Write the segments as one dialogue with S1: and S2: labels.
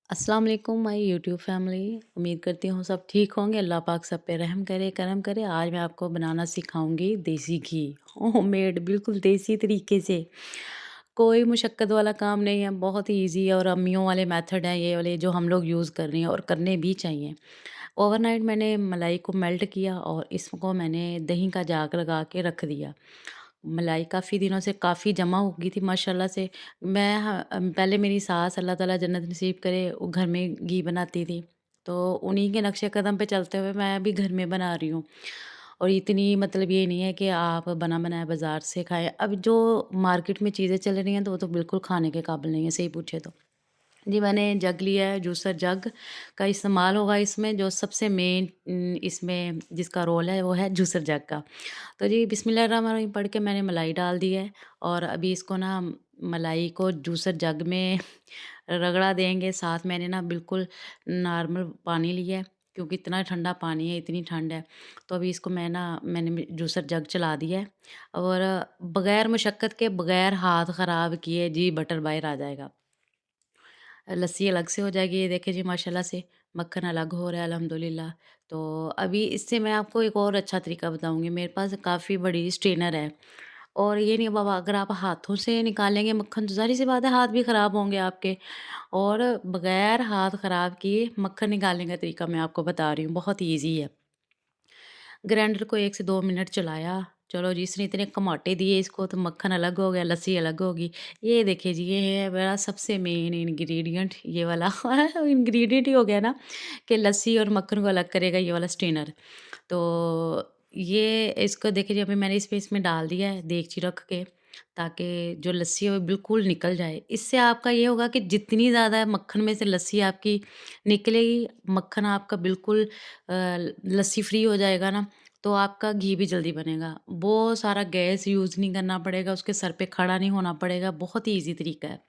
S1: अस्सलाम वालेकुम my YouTube family. उम्मीद करती हूँ सब ठीक होंगे। अल्लाह पाक सब पे रहम करे, करम करे। आज मैं आपको बनाना सिखाऊंगी देसी घी, होममेड, बिल्कुल देसी तरीके से। कोई मुशक्क़त वाला काम नहीं है, बहुत ही ईज़ी है और अम्मियों वाले मेथड हैं ये वाले जो हम लोग यूज़ कर रही हैं और करने भी चाहिए। ओवरनाइट मैंने मलाई को मेल्ट किया और इसको मैंने दही का जाग लगा के रख दिया। मलाई काफ़ी दिनों से काफ़ी जमा हो गई थी माशाल्लाह से। पहले मेरी सास अल्लाह ताला जन्नत नसीब करे वो घर में घी बनाती थी। तो उन्हीं के नक्शे कदम पे चलते हुए मैं अभी घर में बना रही हूँ। और इतनी मतलब ये नहीं है कि आप बना बनाया बाज़ार से खाएँ। अब जो मार्केट में चीज़ें चल रही हैं तो वो तो बिल्कुल खाने के काबिल नहीं है, सही पूछे तो। जी, मैंने जग लिया है, जूसर जग का इस्तेमाल होगा इसमें। जो सबसे मेन इसमें जिसका रोल है वो है जूसर जग का। तो जी बिस्मिल्लाहिर्रहमानिर्रहीम पढ़ के मैंने मलाई डाल दी है और अभी इसको ना मलाई को जूसर जग में रगड़ा देंगे। साथ मैंने ना बिल्कुल नॉर्मल पानी लिया है क्योंकि इतना ठंडा पानी है, इतनी ठंड है। तो अभी इसको मैंने जूसर जग चला दिया है और बगैर मशक्क़त के, बगैर हाथ ख़राब किए जी बटर बाहर आ जाएगा। लस्सी अलग से हो जाएगी। ये देखिए जी माशाल्लाह से मक्खन अलग हो रहा है अल्हम्दुलिल्लाह। तो अभी इससे मैं आपको एक और अच्छा तरीका बताऊँगी। मेरे पास काफ़ी बड़ी स्ट्रेनर है और ये नहीं बाबा, अगर आप हाथों से निकालेंगे मक्खन तो ज़ाहिर-सी बात है हाथ भी ख़राब होंगे आपके। और बगैर हाथ ख़राब किए मक्खन निकालने का तरीका मैं आपको बता रही हूँ, बहुत ईज़ी है। ग्राइंडर को 1 से 2 मिनट चलाया, चलो जी इसने इतने कमाटे दिए इसको तो मक्खन अलग हो गया, लस्सी अलग होगी। ये देखिए जी, ये है मेरा सबसे मेन इंग्रीडिएंट ये वाला इंग्रीडिएंट ही हो गया ना कि लस्सी और मक्खन को अलग करेगा ये वाला स्ट्रेनर। तो ये इसको देखिए जी अभी मैंने इसमें डाल दिया है देगची रख के, ताकि जो लस्सी है वो बिल्कुल निकल जाए। इससे आपका ये होगा कि जितनी ज़्यादा मक्खन में से लस्सी आपकी निकलेगी, मक्खन आपका बिल्कुल लस्सी फ्री हो जाएगा ना, तो आपका घी भी जल्दी बनेगा। बहुत सारा गैस यूज़ नहीं करना पड़ेगा, उसके सर पे खड़ा नहीं होना पड़ेगा, बहुत ही ईज़ी तरीका है।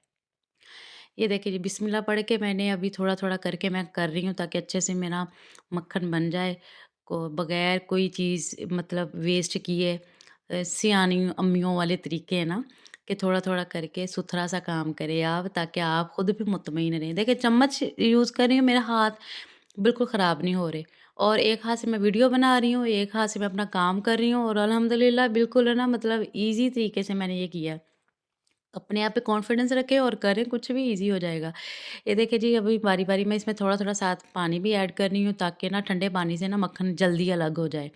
S1: ये देखिए जी बिस्मिल्लाह पढ़ के मैंने अभी थोड़ा-थोड़ा करके मैं कर रही हूँ ताकि अच्छे से मेरा मक्खन बन जाए, को बगैर कोई चीज़ मतलब वेस्ट किए। सियानी अम्मियों वाले तरीके हैं ना कि थोड़ा-थोड़ा करके सुथरा-सा काम करें आप ताकि आप खुद भी मुतमईन रहें। देखिए चम्मच यूज़ कर रही हूँ, मेरा हाथ बिल्कुल ख़राब नहीं हो रहे और एक हाथ से मैं वीडियो बना रही हूँ, एक हाथ से मैं अपना काम कर रही हूँ और अल्हम्दुलिल्लाह बिल्कुल है ना मतलब ईज़ी तरीके से मैंने ये किया है। अपने आप पे कॉन्फिडेंस रखें और करें, कुछ भी ईज़ी हो जाएगा। ये देखिए जी अभी बारी-बारी मैं इसमें थोड़ा-थोड़ा साथ पानी भी ऐड कर रही हूँ ताकि ना ठंडे पानी से ना मक्खन जल्दी अलग हो जाए।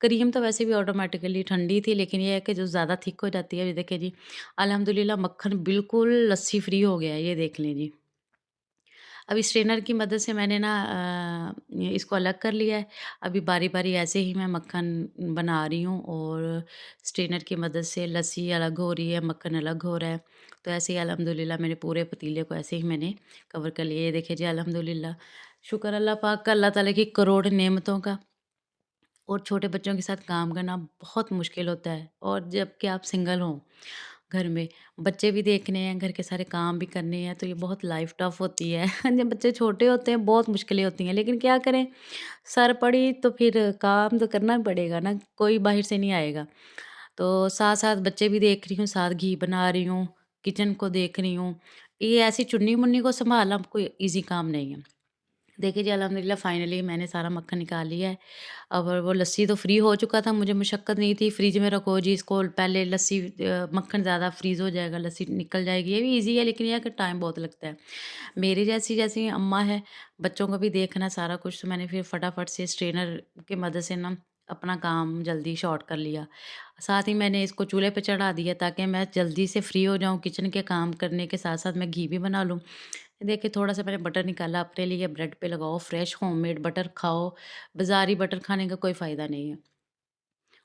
S1: क्रीम तो वैसे भी ऑटोमेटिकली ठंडी थी लेकिन ये है कि जो ज़्यादा थिक हो जाती है, ये देखिए जी अल्हम्दुलिल्लाह मक्खन बिल्कुल लस्सी फ्री हो गया है, ये देख लें जी। अब स्ट्रेनर की मदद से मैंने ना इसको अलग कर लिया है। अभी बारी-बारी ऐसे ही मैं मक्खन बना रही हूँ और स्ट्रेनर की मदद से लस्सी अलग हो रही है, मक्खन अलग हो रहा है। तो ऐसे ही अल्हम्दुलिल्लाह मेरे पूरे पतीले को ऐसे ही मैंने कवर कर लिया। ये देखिए जी अल्हम्दुलिल्लाह, शुक्र अल्लाह पाक का, अल्लाह ताला की करोड़ नेमतों का। और छोटे बच्चों के साथ काम करना बहुत मुश्किल होता है और जबकि आप सिंगल हों घर में, बच्चे भी देखने हैं, घर के सारे काम भी करने हैं, तो ये बहुत लाइफ टफ होती है। जब बच्चे छोटे होते हैं बहुत मुश्किलें होती हैं, लेकिन क्या करें, सर पड़ी तो फिर काम तो करना पड़ेगा ना, कोई बाहर से नहीं आएगा। तो साथ साथ बच्चे भी देख रही हूँ, साथ घी बना रही हूँ, किचन को देख रही हूँ। ये ऐसी चुन्नी मुन्नी को संभालना कोई ईजी काम नहीं है। देखिए जी अल्हम्दुलिल्लाह फाइनली मैंने सारा मक्खन निकाल लिया है। अब वो लस्सी तो फ्री हो चुका था, मुझे मशक्कत नहीं थी। फ्रिज में रखो जी इसको, पहले लस्सी मक्खन ज़्यादा फ्रीज़ हो जाएगा, लस्सी निकल जाएगी। ये भी ईज़ी है लेकिन ये है कि टाइम बहुत लगता है। मेरी जैसी जैसी अम्मा है, बच्चों को भी देखना सारा कुछ, तो मैंने फिर फटाफट से स्ट्रेनर की मदद से ना अपना काम जल्दी शॉर्ट कर लिया। साथ ही मैंने इसको चूल्हे पे चढ़ा दिया ताकि मैं जल्दी से फ्री हो जाऊँ, किचन के काम करने के साथ-साथ मैं घी भी बना लूँ। देखिए थोड़ा-सा मैंने बटर निकाला अपने लिए, ब्रेड पे लगाओ, फ्रेश होममेड बटर खाओ, बाज़ारी बटर खाने का कोई फ़ायदा नहीं है।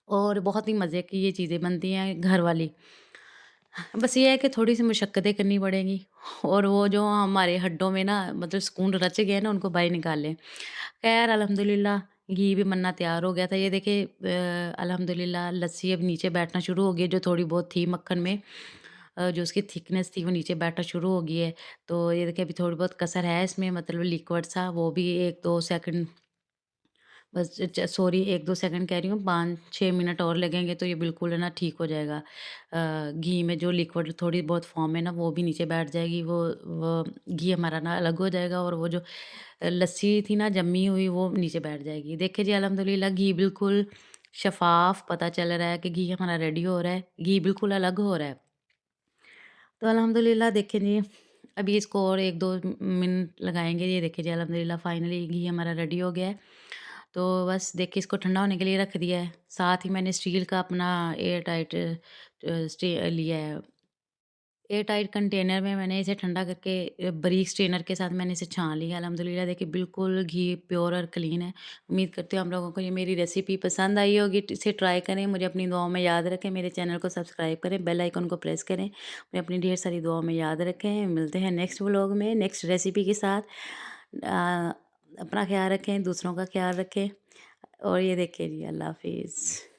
S1: और बहुत ही मज़े की ये चीज़ें बनती हैं घर वाली। बस ये है कि थोड़ी-सी मशक्कतें करनी पड़ेंगी और वो जो हमारे हड्डों में ना मतलब सुकून रच गए हैं ना, उनको बाहर निकाल लें। ख़ैर अल्हम्दुलिल्लाह घी भी बनना तैयार हो गया था। ये देखिए अल्हम्दुलिल्लाह लस्सी अब नीचे बैठना शुरू हो गई है, जो थोड़ी बहुत थी मक्खन में। जो उसकी थिकनेस थी वो नीचे बैठना शुरू हो गई है। तो ये देखिए अभी थोड़ी बहुत कसर है इसमें, मतलब लिक्विड सा, वो भी 1-2 सेकंड बस सॉरी 1-2 सेकंड कह रही हूँ, 5-6 मिनट और लगेंगे तो ये बिल्कुल है ना ठीक हो जाएगा। घी में जो लिक्विड थोड़ी बहुत फ़ॉर्म है ना वो भी नीचे बैठ जाएगी, वो घी हमारा ना अलग हो जाएगा और वो जो लस्सी थी ना जमी हुई वो नीचे बैठ जाएगी। देखिए जी अल्हम्दुलिल्लाह घी बिल्कुल शफ़ाफ़ पता चल रहा है कि घी हमारा रेडी हो रहा है, घी बिल्कुल अलग हो रहा है। तो अल्हम्दुलिल्लाह देखिए जी, अभी इसको और 1-2 मिनट लगाएँगे। ये देखिए जी अल्हम्दुलिल्लाह फ़ाइनली घी हमारा रेडी हो गया है। तो बस देखिए इसको ठंडा होने के लिए रख दिया है। साथ ही मैंने स्टील का अपना एयर टाइट लिया है। एयर टाइट कंटेनर में मैंने इसे ठंडा करके बारीक स्ट्रेनर के साथ मैंने इसे छान लिया। अल्हम्दुलिल्लाह देखिए बिल्कुल घी प्योर और क्लीन है। उम्मीद करती हूँ आप लोगों को ये मेरी रेसिपी पसंद आई होगी। इसे ट्राई करें, मुझे अपनी दुआओं में याद रखें, मेरे चैनल को सब्सक्राइब करें, बेल आइकन को प्रेस करें। मुझे अपनी ढेर सारी दुआओं में याद रखें। मिलते हैं नेक्स्ट व्लॉग में, नेक्स्ट रेसिपी के साथ। अपना ख़्याल रखें, दूसरों का ख़्याल रखें और ये देखिए जी अल्लाह हाफ़िज़।